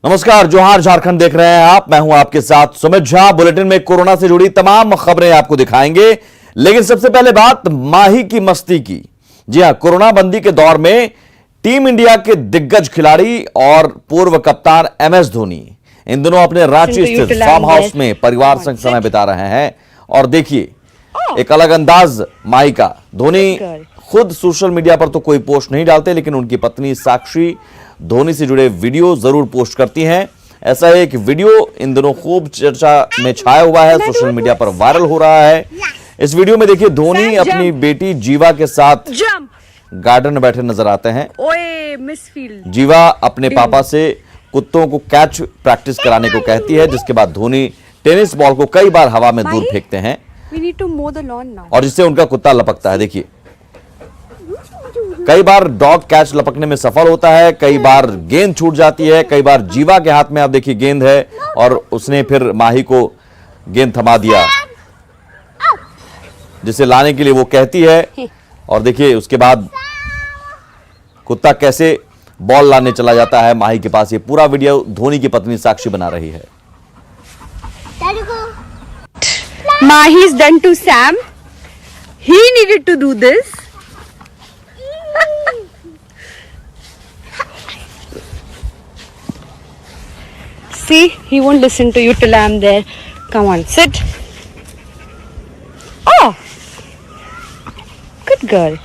नमस्कार, जोहार झारखंड देख रहे हैं आप। मैं हूं आपके साथ सुमित झा। बुलेटिन में कोरोना से जुड़ी तमाम खबरें आपको दिखाएंगे, लेकिन सबसे पहले बात माही की मस्ती की। जी हां, कोरोना बंदी के दौर में टीम इंडिया के दिग्गज खिलाड़ी और पूर्व कप्तान MS धोनी इन दिनों अपने रांची स्थित फार्म हाउस में परिवार संग समय बिता रहे हैं। और देखिए एक अलग अंदाज माही का। धोनी खुद सोशल मीडिया पर तो कोई पोस्ट नहीं डालते, लेकिन उनकी पत्नी साक्षी धोनी से जुड़े वीडियो जरूर पोस्ट करती हैं। ऐसा एक वीडियो इन दिनों खूब चर्चा में छाया हुआ है, सोशल मीडिया पर वायरल हो रहा है। इस वीडियो में देखिए धोनी अपनी बेटी जीवा के साथ गार्डन में बैठे नजर आते हैं। जीवा अपने पापा से कुत्तों को कैच प्रैक्टिस कराने को कहती है, जिसके बाद धोनी टेनिस बॉल को कई बार हवा में दूर फेंकते हैं और जिससे उनका कुत्ता लपकता है। देखिए कई बार डॉग कैच लपकने में सफल होता है, कई बार गेंद छूट जाती है, कई बार जीवा के हाथ में आप देखिए गेंद है और उसने फिर माही को गेंद थमा दिया, जिसे लाने के लिए वो कहती है। और देखिए उसके बाद कुत्ता कैसे बॉल लाने चला जाता है माही के पास। ये पूरा वीडियो धोनी की पत्नी साक्षी बना रही है। Mahi is done to Sam. He needed to do this. See, he won't listen to you till I'm there. Come on, sit. Oh, good girl.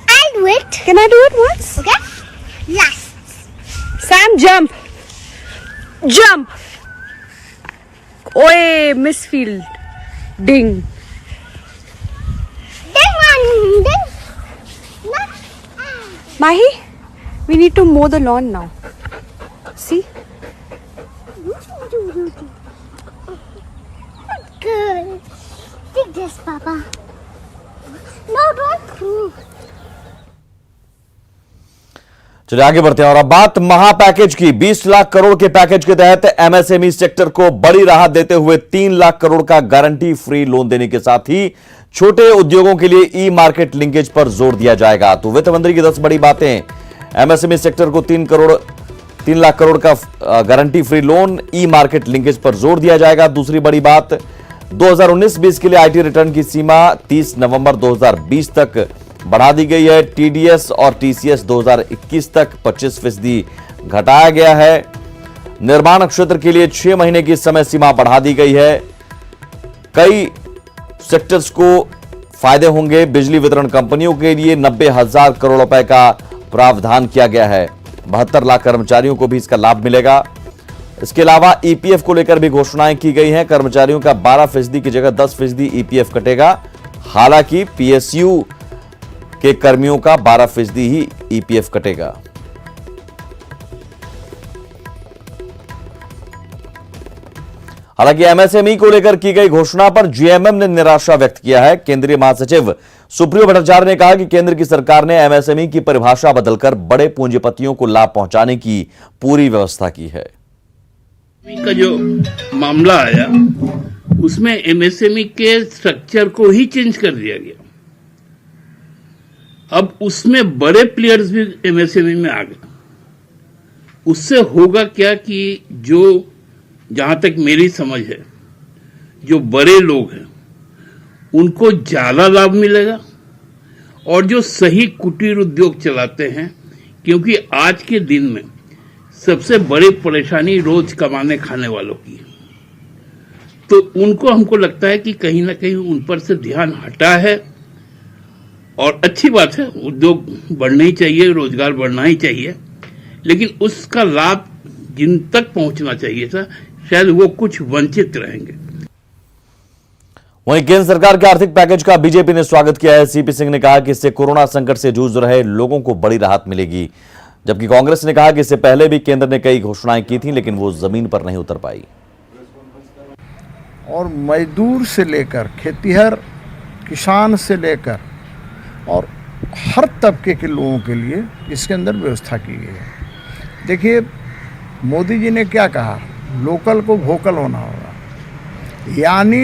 I'll do it. Can I do it once? Okay? Yes. Sam, jump. Jump. Oy, misfield. Ding. Ding. Mahi, we need to mow the lawn now. See? Good. Take this, Papa. No, don't prove. चलिए आगे बढ़ते हैं और अब बात महा package की। 20 लाख करोड़ के पैकेज के तहत MSME सेक्टर को बड़ी राहत देते हुए 3 लाख करोड़ का गारंटी फ्री लोन देने के साथ ही छोटे उद्योगों के लिए ई मार्केट लिंकेज पर जोर दिया जाएगा। तो वित्त मंत्री की 10 बड़ी बातें। MSME सेक्टर को 3 लाख करोड़ का गारंटी फ्री लोन, ई मार्केट लिंकेज पर जोर दिया जाएगा। दूसरी बड़ी बात, 2019-20 के लिए IT रिटर्न की सीमा 30 नवंबर 2020 तक बढ़ा दी गई है। TDS और TCS 2021 तक 25% घटाया गया है। निर्माण क्षेत्र के लिए 6 महीने की समय सीमा बढ़ा दी गई है। कई सेक्टर्स को फायदे होंगे। बिजली वितरण कंपनियों के लिए 90,000 करोड़ रुपए का प्रावधान किया गया है। 72 लाख कर्मचारियों को भी इसका लाभ मिलेगा। इसके अलावा EPF को लेकर भी घोषणाएं की गई हैं। कर्मचारियों का 12% की जगह 10% EPF कटेगा। हालांकि PSU के कर्मियों का 12% ही EPF कटेगा। हालांकि MSME को लेकर की गई घोषणा पर GMM ने निराशा व्यक्त किया है। केंद्रीय महासचिव सुप्रियो भट्टाचार्य ने कहा कि केंद्र की सरकार ने MSME की परिभाषा बदलकर बड़े पूंजीपतियों को लाभ पहुंचाने की पूरी व्यवस्था की है। का जो मामला आया उसमें MSME के स्ट्रक्चर को ही चेंज कर दिया गया। अब उसमें बड़े प्लेयर्स भी MSME में आ गए। उससे होगा क्या कि जो, जहां तक मेरी समझ है, जो बड़े लोग हैं उनको ज्यादा लाभ मिलेगा और जो सही कुटीर उद्योग चलाते हैं, क्योंकि आज के दिन में सबसे बड़ी परेशानी रोज कमाने खाने वालों की है, तो उनको हमको लगता है कि कहीं ना कहीं उन पर से ध्यान हटा है। और अच्छी बात है, उद्योग बढ़ना ही चाहिए, रोजगार बढ़ना ही चाहिए, लेकिन उसका लाभ जिन तक पहुंचना चाहिए था शायद वो कुछ वंचित रहेंगे। वहीं केंद्र सरकार के आर्थिक पैकेज का बीजेपी ने स्वागत किया है। CP सिंह ने कहा कि इससे कोरोना संकट से जूझ रहे लोगों को बड़ी राहत मिलेगी, जबकि कांग्रेस ने कहा कि इससे पहले भी केंद्र ने कई घोषणाएं की थी, लेकिन वो जमीन पर नहीं उतर पाई। और मजदूर से लेकर खेतीहर, किसान से लेकर और हर तबके के लोगों के लिए इसके अंदर व्यवस्था की गई है। देखिए मोदी जी ने क्या कहा, लोकल को वोकल होना होगा, यानी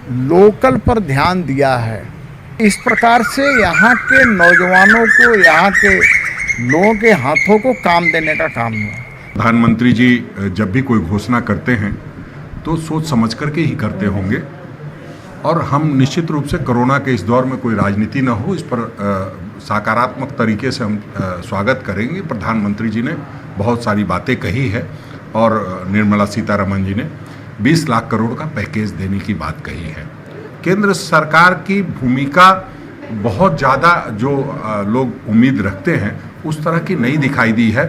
लोकल पर ध्यान दिया है। इस प्रकार से यहाँ के नौजवानों को, यहाँ के लोगों के हाथों को काम देने का काम हुआ। प्रधानमंत्री जी जब भी कोई घोषणा करते हैं तो सोच समझ करके ही करते होंगे, और हम निश्चित रूप से कोरोना के इस दौर में कोई राजनीति न हो, इस पर सकारात्मक तरीके से हम स्वागत करेंगे। प्रधानमंत्री जी ने बहुत सारी बातें कही है और निर्मला सीतारमण जी ने 20 लाख करोड़ का पैकेज देने की बात कही है। केंद्र सरकार की भूमिका बहुत ज़्यादा जो लोग उम्मीद रखते हैं उस तरह की नहीं दिखाई दी है।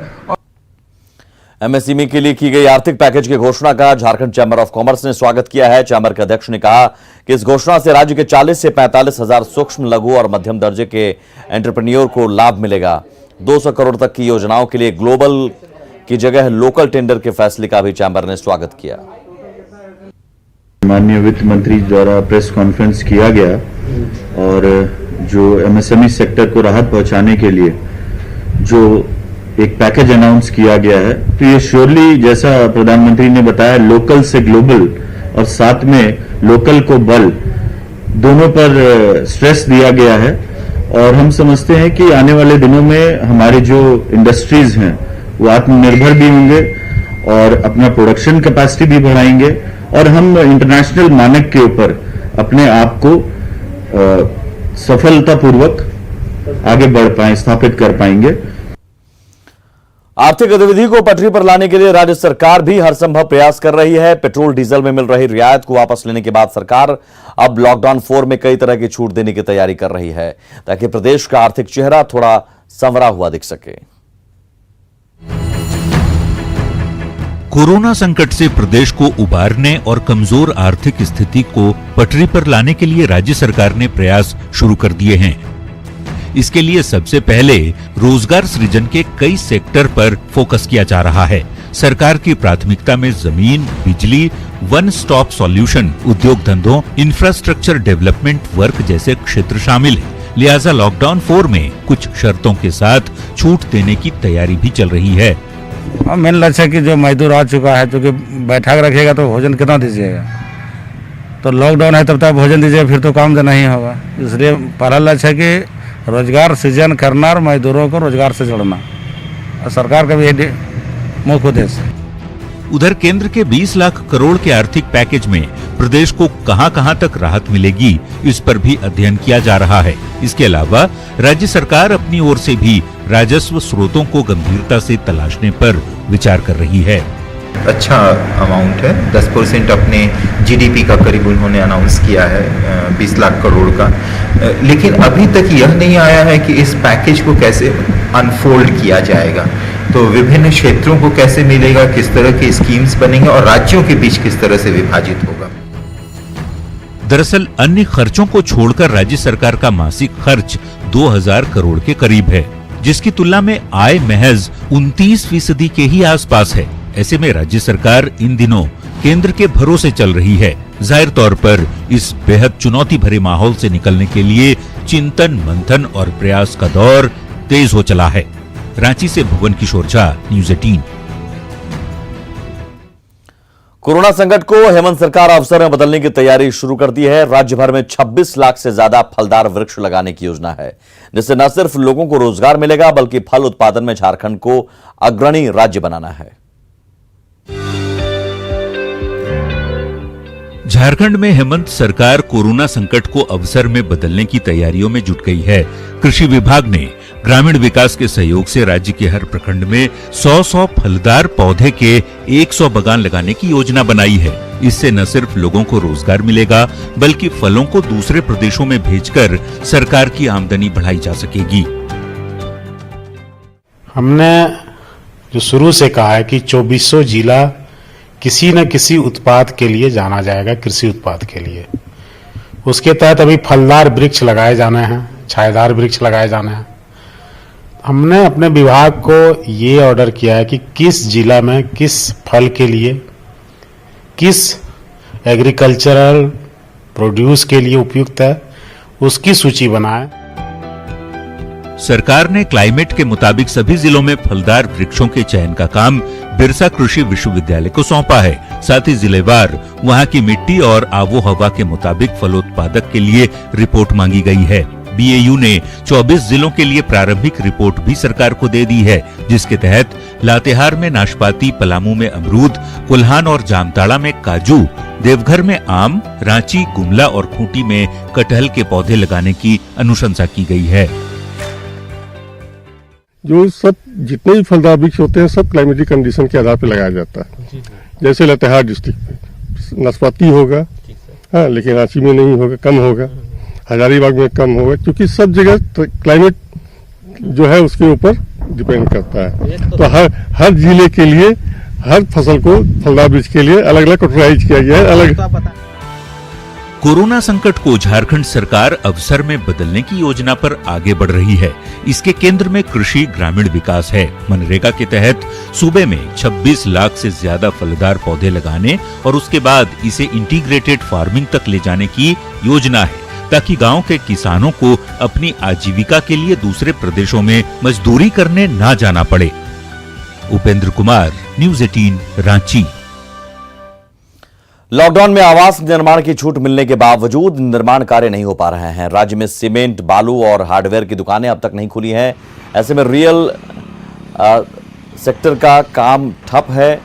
एमएसएमई के लिए की गई आर्थिक पैकेज की घोषणा का झारखंड चैंबर ऑफ कॉमर्स ने स्वागत किया है। चैंबर के अध्यक्ष ने कहा कि इस घोषणा से राज्य के 40 से 45 हजार सूक्ष्म, लघु और मध्यम दर्जे के एंटरप्रेन्योर को लाभ मिलेगा। 200 करोड़ तक की योजनाओं के लिए ग्लोबल की जगह लोकल टेंडर के फैसले का भी चैंबर ने स्वागत किया। माननीय वित्त मंत्री द्वारा प्रेस कॉन्फ्रेंस किया गया और जो एमएसएमई सेक्टर को राहत पहुंचाने के लिए जो एक पैकेज अनाउंस किया गया है, तो ये श्योरली जैसा प्रधानमंत्री ने बताया, लोकल से ग्लोबल और साथ में लोकल को बल, दोनों पर स्ट्रेस दिया गया है। और हम समझते हैं कि आने वाले दिनों में हमारे जो इंडस्ट्रीज हैं वो आत्मनिर्भर भी होंगे और अपना प्रोडक्शन कैपेसिटी भी बढ़ाएंगे, और हम इंटरनेशनल मानक के ऊपर अपने आप को सफलतापूर्वक आगे बढ़ पाए, स्थापित कर पाएंगे। आर्थिक गतिविधि को पटरी पर लाने के लिए राज्य सरकार भी हर संभव प्रयास कर रही है। पेट्रोल डीजल में मिल रही रियायत को वापस लेने के बाद सरकार अब लॉकडाउन 4 में कई तरह की छूट देने की तैयारी कर रही है, ताकि प्रदेश का आर्थिक चेहरा थोड़ा संवरा हुआ दिख सके। कोरोना संकट से प्रदेश को उबारने और कमजोर आर्थिक स्थिति को पटरी पर लाने के लिए राज्य सरकार ने प्रयास शुरू कर दिए हैं। इसके लिए सबसे पहले रोजगार सृजन के कई सेक्टर पर फोकस किया जा रहा है। सरकार की प्राथमिकता में जमीन, बिजली, वन स्टॉप सॉल्यूशन, उद्योग धंधों, इंफ्रास्ट्रक्चर डेवलपमेंट वर्क जैसे क्षेत्र शामिल है। लिहाजा लॉकडाउन 4 में कुछ शर्तों के साथ छूट देने की तैयारी भी चल रही है। मेन लक्ष्य है कि जो मजदूर आ चुका है, जो कि बैठा के रखिएगा तो भोजन कितना दीजिएगा, तो लॉकडाउन है तब तक भोजन दीजिएगा, फिर तो काम देना ही होगा। इसलिए पहला लक्ष्य है कि रोजगार सृजन करना और मजदूरों को रोजगार से जोड़ना, और सरकार का भी यही मुख्य उद्देश्य है। उधर केंद्र के 20 लाख करोड़ के आर्थिक पैकेज में प्रदेश को कहां-कहां तक राहत मिलेगी, इस पर भी अध्ययन किया जा रहा है। इसके अलावा राज्य सरकार अपनी ओर से भी राजस्व स्रोतों को गंभीरता से तलाशने पर विचार कर रही है। अच्छा अमाउंट है, 10% अपने जीडीपी का करीब उन्होंने अनाउंस किया है 20 लाख करोड़ का। लेकिन अभी तक यह नहीं आया है कि इस पैकेज को कैसे अनफोल्ड किया जाएगा, तो विभिन्न क्षेत्रों को कैसे मिलेगा, किस तरह के स्कीम्स बनेंगे और राज्यों के बीच किस तरह से विभाजित होगा। दरअसल अन्य खर्चों को छोड़कर राज्य सरकार का मासिक खर्च 2000 करोड़ के करीब है, जिसकी तुलना में आय महज 29% के ही आसपास है। ऐसे में राज्य सरकार इन दिनों केंद्र के भरोसे चल रही है। जाहिर तौर पर इस बेहद चुनौती भरे माहौल से निकलने के लिए चिंतन, मंथन और प्रयास का दौर तेज हो चला है। रांची से भुवन किशोर झा, न्यूज़ 18। कोरोना संकट को हेमंत सरकार अवसर में बदलने की तैयारी शुरू कर दी है। राज्य भर में 26 लाख से ज्यादा फलदार वृक्ष लगाने की योजना है, जिससे न सिर्फ लोगों को रोजगार मिलेगा बल्कि फल उत्पादन में झारखंड को अग्रणी राज्य बनाना है। झारखंड में हेमंत सरकार कोरोना संकट को अवसर में बदलने की तैयारियों में जुट गई है। कृषि विभाग ने ग्रामीण विकास के सहयोग से राज्य के हर प्रखंड में 100 फलदार पौधे के 100 बागान लगाने की योजना बनाई है। इससे न सिर्फ लोगों को रोजगार मिलेगा बल्कि फलों को दूसरे प्रदेशों में भेजकर सरकार की आमदनी बढ़ाई जा सकेगी। हमने जो शुरू से कहा है कि 2400 जिला किसी न किसी उत्पाद के लिए जाना जाएगा, कृषि उत्पाद के लिए। उसके तहत अभी फलदार वृक्ष लगाए जाने हैं, छायादार वृक्ष लगाए जाने हैं। हमने अपने विभाग को ये ऑर्डर किया है कि किस जिला में किस फल के लिए, किस एग्रीकल्चरल प्रोड्यूस के लिए उपयुक्त है, उसकी सूची बनाए। सरकार ने क्लाइमेट के मुताबिक सभी जिलों में फलदार वृक्षों के चयन का काम बिरसा कृषि विश्वविद्यालय को सौंपा है। साथ ही जिलेवार वहां की मिट्टी और आबो हवा के मुताबिक फलोत्पादक के लिए रिपोर्ट मांगी गई है। बीएयू ने 24 जिलों के लिए प्रारंभिक रिपोर्ट भी सरकार को दे दी है, जिसके तहत लातेहार में नाशपाती, पलामू में अमरूद, कुल्हान और जामताड़ा में काजू, देवघर में आम, रांची, गुमला और खूंटी में कटहल के पौधे लगाने की अनुशंसा की गई है। जो सब जितने भी फलदार वृक्ष होते हैं सब क्लाइमेटिक कंडीशन के आधार पर लगाया जाता है। जैसे लातेहार डिस्ट्रिक्ट में नाशपाती होगा, हाँ, लेकिन रांची में नहीं होगा, कम होगा, हजारीबाग में कम होगा, क्योंकि सब जगह क्लाइमेट जो है उसके ऊपर डिपेंड करता है। तो हर जिले के लिए हर फसल को फलदार वृक्ष के लिए अलग अलग कैटेगराइज किया गया है। अलग कोरोना संकट को झारखंड सरकार अवसर में बदलने की योजना पर आगे बढ़ रही है। इसके केंद्र में कृषि ग्रामीण विकास है। मनरेगा के तहत सूबे में 26 लाख से ज्यादा फलदार पौधे लगाने और उसके बाद इसे इंटीग्रेटेड फार्मिंग तक ले जाने की योजना है, ताकि गांव के किसानों को अपनी आजीविका के लिए दूसरे प्रदेशों में मजदूरी करने ना जाना पड़े। उपेंद्र कुमार, न्यूज़ 18, रांची। लॉकडाउन में आवास निर्माण की छूट मिलने के बावजूद निर्माण कार्य नहीं हो पा रहे हैं। राज्य में सीमेंट, बालू और हार्डवेयर की दुकानें अब तक नहीं खुली हैं। ऐसे में रियल सेक्टर का काम ठप है।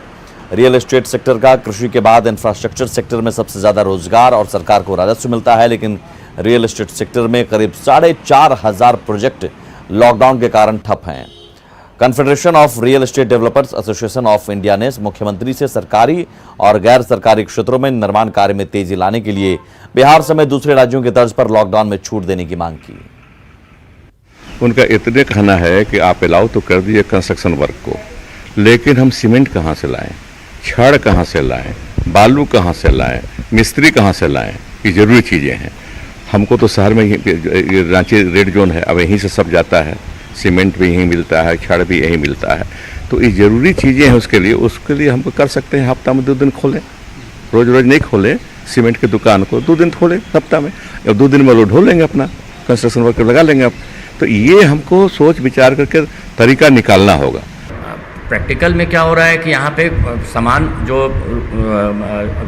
रियल एस्टेट सेक्टर का कृषि के बाद इंफ्रास्ट्रक्चर सेक्टर में सबसे ज्यादा रोजगार और सरकार को राजस्व मिलता है, लेकिन रियल एस्टेट सेक्टर में करीब 4,500 प्रोजेक्ट लॉकडाउन के कारण ठप हैं। Confederation of real estate developers association of India ने मुख्यमंत्री से सरकारी और गैर सरकारी क्षेत्रों में निर्माण कार्य में तेजी लाने के लिए बिहार समेत दूसरे राज्यों की तर्ज पर लॉकडाउन में छूट देने की मांग की। उनका इतने कहना है कि आप अलाउ तो कर दिए कंस्ट्रक्शन वर्क को, लेकिन हम सीमेंट कहाँ से लाएं, छड़ कहाँ से लाएं, बालू कहाँ से लाएं, मिस्त्री कहाँ से लाएं, ये जरूरी चीज़ें हैं। हमको तो शहर में ही रांची रेड जोन है, अब यहीं से सब जाता है, सीमेंट भी यहीं मिलता है, छड़ भी यहीं मिलता है, तो ये ज़रूरी चीज़ें हैं। उसके लिए हम कर सकते हैं हफ्ता में 2 दिन खोलें, रोज़ नहीं खोलें सीमेंट की दुकान को, 2 दिन खोलें हफ्ता में, या 2 दिन में लोड ढो लेंगे, अपना कंस्ट्रक्शन वर्कर लगा लेंगे आप। तो ये हमको सोच विचार करके तरीका निकालना होगा। प्रैक्टिकल में क्या हो रहा है कि यहाँ पे सामान जो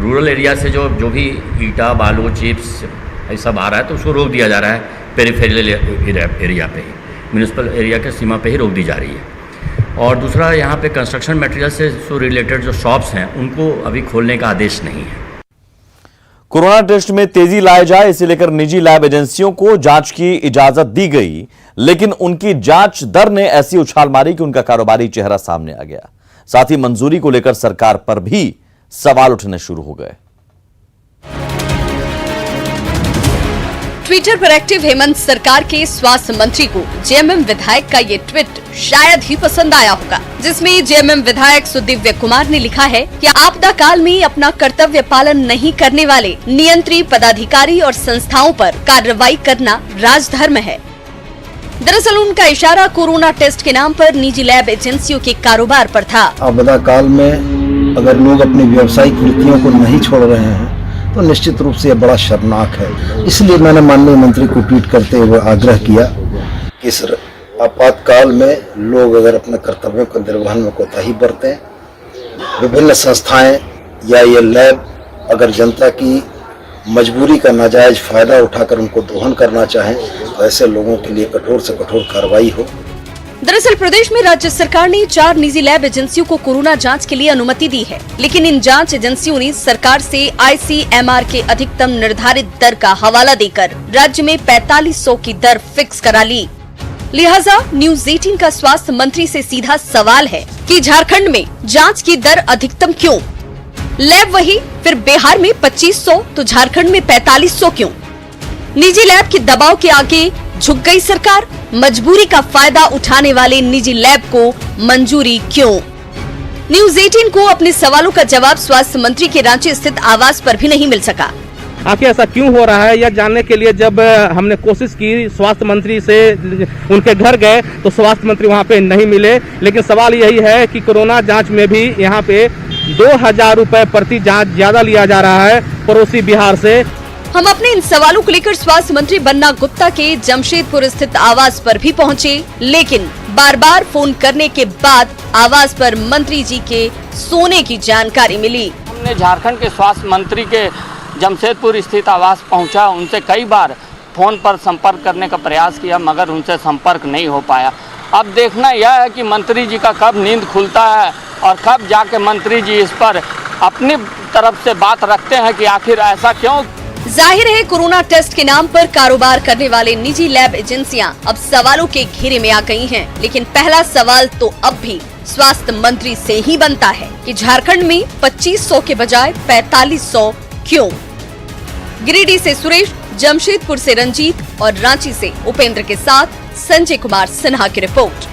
रूरल एरिया से जो भी ईटा, बालू, चिप्स ये सब आ रहा है, तो उसको रोक दिया जा रहा है पेरिफेरल एरिया पे ही, म्यूनिसिपल एरिया के सीमा पे ही रोक दी जा रही है। और दूसरा, यहाँ पे कंस्ट्रक्शन मटेरियल से जो रिलेटेड जो शॉप्स हैं उनको अभी खोलने का आदेश नहीं है। कोरोना टेस्ट में तेजी लाए जाए, इसे लेकर निजी लैब एजेंसियों को जांच की इजाजत दी गई, लेकिन उनकी जांच दर ने ऐसी उछाल मारी कि उनका कारोबारी चेहरा सामने आ गया। साथ ही मंजूरी को लेकर सरकार पर भी सवाल उठने शुरू हो गए। ट्विटर पर एक्टिव हेमंत सरकार के स्वास्थ्य मंत्री को जेएमएम विधायक का ये ट्वीट शायद ही पसंद आया होगा, जिसमें जेएमएम विधायक सुदिव्य कुमार ने लिखा है कि आपदा काल में अपना कर्तव्य पालन नहीं करने वाले नियंत्री पदाधिकारी और संस्थाओं पर कार्रवाई करना राजधर्म है। दरअसल उनका इशारा कोरोना टेस्ट के नाम पर निजी लैब एजेंसियों के कारोबार पर था। आपदा काल में अगर लोग अपनी व्यावसायिक वृत्तियों को नहीं छोड़ रहे हैं तो निश्चित रूप से यह बड़ा शर्मनाक है। इसलिए मैंने माननीय मंत्री को ट्वीट करते हुए आग्रह किया कि इस आपातकाल में लोग अगर अपने कर्तव्यों के निर्वहन में कोताही बरतें, विभिन्न संस्थाएं या ये लैब अगर जनता की मजबूरी का नाजायज फायदा उठाकर उनको दोहन करना चाहें, तो ऐसे लोगों के लिए कठोर से कठोर कार्रवाई हो। दरअसल प्रदेश में राज्य सरकार ने 4 निजी लैब एजेंसियों को कोरोना जांच के लिए अनुमति दी है, लेकिन इन जांच एजेंसियों ने सरकार से ICMR के अधिकतम निर्धारित दर का हवाला देकर राज्य में 4500 की दर फिक्स करा ली। लिहाजा न्यूज़ 18 का स्वास्थ्य मंत्री से सीधा सवाल है कि झारखंड में जांच की दर अधिकतम क्यों? लैब वही, फिर बिहार में 2500 तो झारखंड में 4500 क्यों? निजी लैब के दबाव के आगे झुक गई सरकार। मजबूरी का फायदा उठाने वाले निजी लैब को मंजूरी क्यों? न्यूज़ 18 को अपने सवालों का जवाब स्वास्थ्य मंत्री के रांची स्थित आवास पर भी नहीं मिल सका। आखिर ऐसा क्यों हो रहा है यह जानने के लिए जब हमने कोशिश की स्वास्थ्य मंत्री से, उनके घर गए तो स्वास्थ्य मंत्री वहां पे नहीं मिले। लेकिन सवाल यही है कि कोरोना जांच में भी यहाँ पे 2000 रुपए प्रति जांच ज्यादा लिया जा रहा है पड़ोसी बिहार से। हम अपने इन सवालों को लेकर स्वास्थ्य मंत्री बन्ना गुप्ता के जमशेदपुर स्थित आवास पर भी पहुंचे, लेकिन बार बार फोन करने के बाद आवास पर मंत्री जी के सोने की जानकारी मिली। ने झारखंड के स्वास्थ्य मंत्री के जमशेदपुर स्थित आवास पहुंचा, उनसे कई बार फोन पर संपर्क करने का प्रयास किया मगर उनसे संपर्क नहीं हो पाया। अब देखना यह है कि मंत्री जी का कब नींद खुलता है और कब जाके मंत्री जी इस पर अपनी तरफ से बात रखते हैं कि आखिर ऐसा क्यों। जाहिर है कोरोना टेस्ट के नाम पर कारोबार करने वाले निजी लैब एजेंसियां अब सवालों के घेरे में आ गई हैं। लेकिन पहला सवाल तो अब भी स्वास्थ्य मंत्री से ही बनता है कि झारखंड में 2500 के बजाय 4500 क्यों। गिरिडीह से सुरेश, जमशेदपुर से रंजीत और रांची से उपेंद्र के साथ संजय कुमार सिन्हा की रिपोर्ट।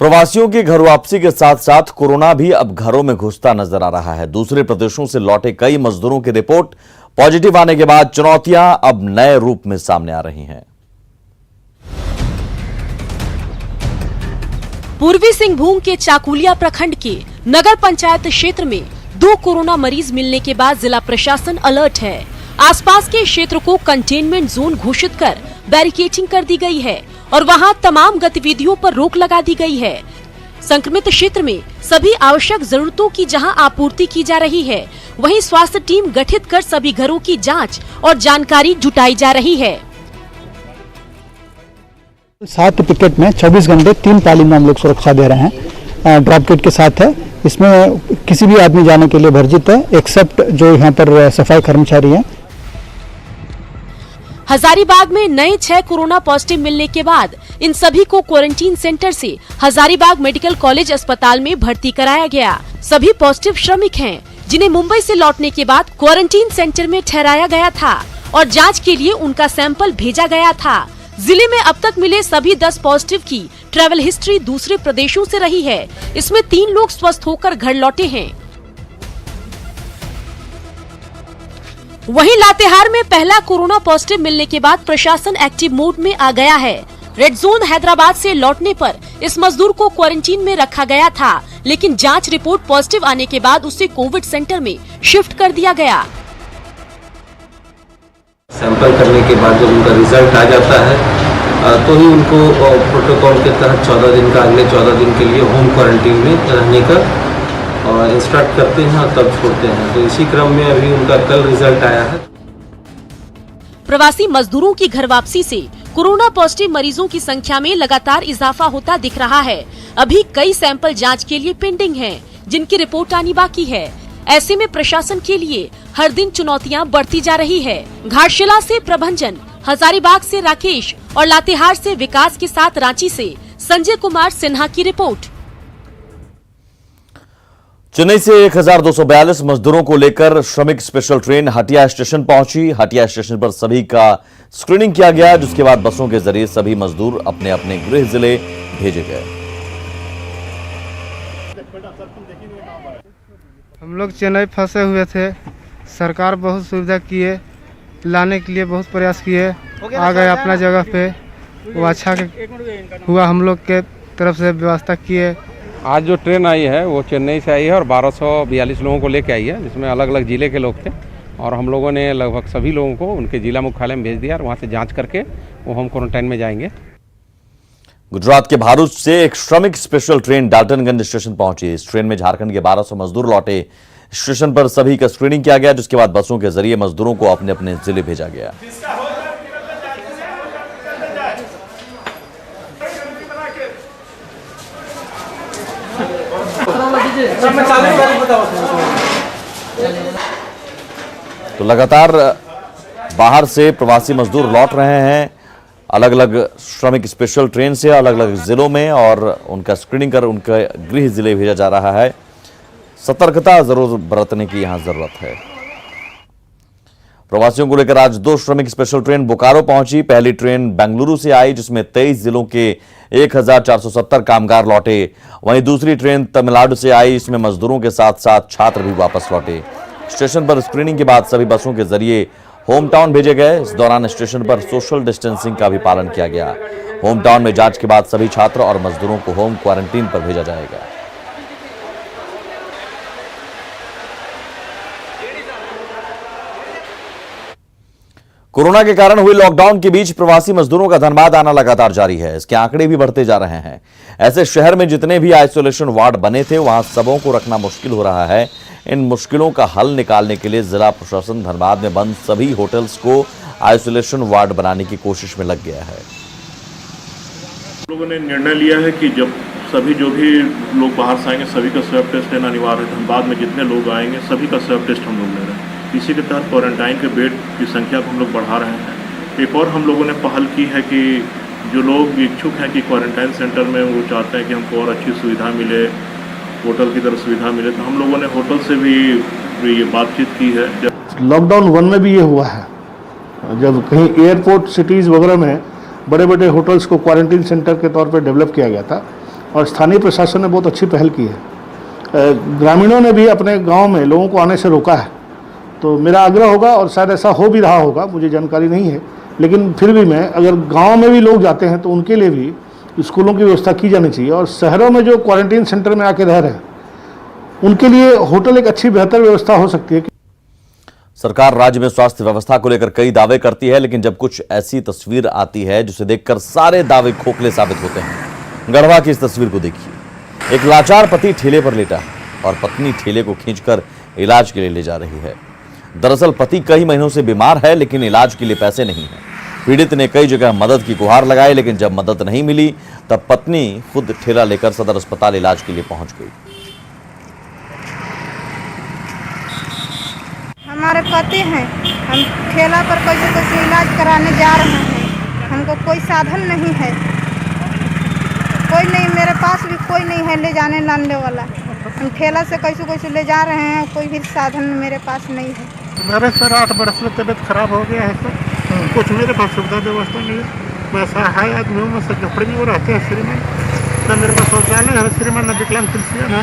प्रवासियों की घर वापसी के साथ साथ कोरोना भी अब घरों में घुसता नजर आ रहा है। दूसरे प्रदेशों से लौटे कई मजदूरों की रिपोर्ट पॉजिटिव आने के बाद चुनौतियां अब नए रूप में सामने आ रही हैं। पूर्वी सिंहभूम के चाकुलिया प्रखंड के नगर पंचायत क्षेत्र में 2 कोरोना मरीज मिलने के बाद जिला प्रशासन अलर्ट है। आसपास के क्षेत्र को कंटेनमेंट जोन घोषित कर बैरिकेडिंग कर दी गई है और वहां तमाम गतिविधियों पर रोक लगा दी गई है। संक्रमित क्षेत्र में सभी आवश्यक जरूरतों की जहां आपूर्ति की जा रही है, वहीं स्वास्थ्य टीम गठित कर सभी घरों की जांच और जानकारी जुटाई जा रही है। 7 पिकेट में 24 घंटे 3 पाली में हम लोग सुरक्षा दे रहे हैं। ड्रॉप किट के साथ है, इसमें किसी भी आदमी जाने के लिए वर्जित है एक्सेप्ट जो यहाँ पर सफाई कर्मचारी हैं। हजारीबाग में नए 6 कोरोना पॉजिटिव मिलने के बाद इन सभी को क्वारंटीन सेंटर से हजारीबाग मेडिकल कॉलेज अस्पताल में भर्ती कराया गया। सभी पॉजिटिव श्रमिक हैं, जिन्हें मुंबई से लौटने के बाद क्वारंटीन सेंटर में ठहराया गया था और जांच के लिए उनका सैंपल भेजा गया था। जिले में अब तक मिले सभी 10 पॉजिटिव की ट्रैवल हिस्ट्री दूसरे प्रदेशों से रही है। इसमें 3 लोग स्वस्थ होकर घर लौटे हैं। वहीं लातेहार में पहला कोरोना पॉजिटिव मिलने के बाद प्रशासन एक्टिव मोड में आ गया है। रेड जोन हैदराबाद से लौटने पर इस मजदूर को क्वारंटीन में रखा गया था, लेकिन जांच रिपोर्ट पॉजिटिव आने के बाद उसे कोविड सेंटर में शिफ्ट कर दिया गया। सैंपल करने के बाद जब उनका रिजल्ट आ जाता है तो ही उनको प्रोटोकॉल के तहत 14 दिन का अगले 14 दिन के लिए होम क्वारंटीन में रहने का और इंस्ट्रक्ट करते हैं और तब छोड़ते हैं। तो इसी क्रम में अभी उनका कल रिजल्ट आया है। प्रवासी मजदूरों की घर वापसी से कोरोना पॉजिटिव मरीजों की संख्या में लगातार इजाफा होता दिख रहा है। अभी कई सैंपल जांच के लिए पेंडिंग हैं, जिनकी रिपोर्ट आनी बाकी है। ऐसे में प्रशासन के लिए हर दिन चुनौतियां बढ़ती जा रही है। घाटशिला से प्रभंजन, हजारीबाग से राकेश और लातेहार से विकास के साथ रांची से संजय कुमार सिन्हा की रिपोर्ट। चेन्नई से 1242 मजदूरों को लेकर श्रमिक स्पेशल ट्रेन हटिया स्टेशन पहुंची। हटिया स्टेशन पर सभी का स्क्रीनिंग किया गया, जिसके बाद बसों के जरिए सभी मजदूर अपने अपने गृह जिले भेजे गए। हम लोग चेन्नई फंसे हुए थे, सरकार बहुत सुविधा किए, लाने के लिए बहुत प्रयास किए, आ गए अपना जगह पे। वो अच्छा हुआ, हम लोग के तरफ से व्यवस्था किए। आज जो ट्रेन आई है वो चेन्नई से आई है और 1242 लोगों को लेके आई है, जिसमें अलग अलग जिले के लोग थे और हम लोगों ने लगभग सभी लोगों को उनके जिला मुख्यालय में भेज दिया और वहाँ से जांच करके वो होम क्वारंटाइन में जाएंगे। गुजरात के भारूच से एक श्रमिक स्पेशल ट्रेन डाल्टनगंज स्टेशन पहुंची। इस ट्रेन में झारखंड के 1200 मजदूर लौटे। स्टेशन पर सभी का स्क्रीनिंग किया गया, जिसके बाद बसों के जरिए मजदूरों को अपने अपने जिले भेजा गया। तो लगातार बाहर से प्रवासी मजदूर लौट रहे हैं अलग अलग श्रमिक स्पेशल ट्रेन से अलग अलग जिलों में, और उनका स्क्रीनिंग कर उनके गृह जिले भेजा जा रहा है। सतर्कता जरूर बरतने की यहां जरूरत है। प्रवासियों को लेकर आज 2 श्रमिक स्पेशल ट्रेन बोकारो पहुंची। पहली ट्रेन बेंगलुरु से आई, जिसमें 23 जिलों के 1470 कामगार लौटे। वहीं दूसरी ट्रेन तमिलनाडु से आई, इसमें मजदूरों के साथ साथ छात्र भी वापस लौटे। स्टेशन पर स्क्रीनिंग के बाद सभी बसों के जरिए होम टाउन भेजे गए। इस दौरान स्टेशन पर सोशल डिस्टेंसिंग का भी पालन किया गया। होम टाउन में जांच के बाद सभी छात्र और मजदूरों को होम क्वारंटीन पर भेजा जाएगा। कोरोना के कारण हुए लॉकडाउन के बीच प्रवासी मजदूरों का धनबाद आना लगातार जारी है। इसके आंकड़े भी बढ़ते जा रहे हैं। ऐसे शहर में जितने भी आइसोलेशन वार्ड बने थे वहां सबों को रखना मुश्किल हो रहा है। इन मुश्किलों का हल निकालने के लिए जिला प्रशासन धनबाद में बंद सभी होटल्स को आइसोलेशन वार्ड बनाने की कोशिश में लग गया है। लोगों ने निर्णय लिया है कि जब सभी जो भी लोग बाहर से आएंगे सभी का स्वैब टेस्ट लेना अनिवार्य है। धनबाद में जितने लोग आएंगे सभी का स्वैब टेस्ट हम लोग ले रहे हैं। इसी के तहत क्वारंटाइन के बेड की संख्या को हम लोग बढ़ा रहे हैं। एक और हम लोगों ने पहल की है कि जो लोग इच्छुक हैं कि क्वारंटाइन सेंटर में वो चाहते हैं कि हमको और अच्छी सुविधा मिले, होटल की तरह सुविधा मिले, तो हम लोगों ने होटल से भी ये बातचीत की है। लॉकडाउन 1 में भी ये हुआ है, जब कहीं एयरपोर्ट सिटीज़ वगैरह में बड़े बड़े होटल्स को क्वारंटीन सेंटर के तौर पर डेवलप किया गया था और स्थानीय प्रशासन ने बहुत अच्छी पहल की है। ग्रामीणों ने भी अपने गाँव में लोगों को आने से रोका है। तो मेरा आग्रह होगा, और शायद ऐसा हो भी रहा होगा, मुझे जानकारी नहीं है, लेकिन फिर भी मैं, अगर गांव में भी लोग जाते हैं तो उनके लिए भी स्कूलों की व्यवस्था की जानी चाहिए। और शहरों में जो क्वारंटीन सेंटर में आके रह रहे हैं उनके लिए होटल एक अच्छी बेहतर व्यवस्था हो सकती है। सरकार राज्य में स्वास्थ्य व्यवस्था को लेकर कई दावे करती है, लेकिन जब कुछ ऐसी तस्वीर आती है जिसे देखकर सारे दावे खोखले साबित होते हैं। गढ़वा की इस तस्वीर को देखिए। एक लाचार पति ठेले पर लेटा है और पत्नी ठेले को खींचकर इलाज के लिए ले जा रही है। दरअसल पति कई महीनों से बीमार है, लेकिन इलाज के लिए पैसे नहीं है। पीड़ित ने कई जगह मदद की गुहार लगाई, लेकिन जब मदद नहीं मिली तब पत्नी खुद ठेला लेकर सदर अस्पताल इलाज के लिए पहुंच गई। हमारे पति हैं, हम ठेला पर कैसे इलाज कराने जा रहे हैं। हमको कोई साधन नहीं है, कोई नहीं, मेरे पास भी कोई नहीं है ले जाने लाने वाला। हम ठेला से कैसे ले जा रहे हैं, कोई भी साधन मेरे पास नहीं है। मेरे सर 8 बरस में तबीयत खराब हो गया है सर, कुछ मेरे पास सुविधा व्यवस्था नहीं है। मैं सहाय आदमियों में से झोपड़ी में वो रहते हैं श्रीमान, न मेरे पास शौचालय है श्रीमान, न विकलांग पेंशन है।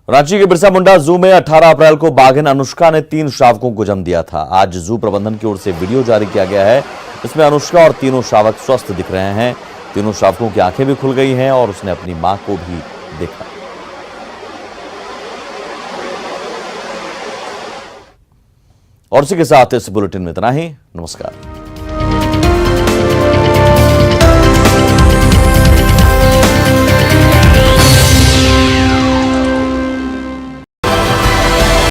रांची के बिरसा मुंडा जू में 18 अप्रैल को बाघिन अनुष्का ने 3 शावकों को जन्म दिया था। आज जू प्रबंधन की ओर से वीडियो जारी किया गया है। इसमें अनुष्का और तीनों शावक स्वस्थ दिख रहे हैं। तीनों शावकों की आंखें भी खुल गई हैं और उसने अपनी मां को भी देखा। और इसी के साथ इस बुलेटिन में इतना ही। नमस्कार।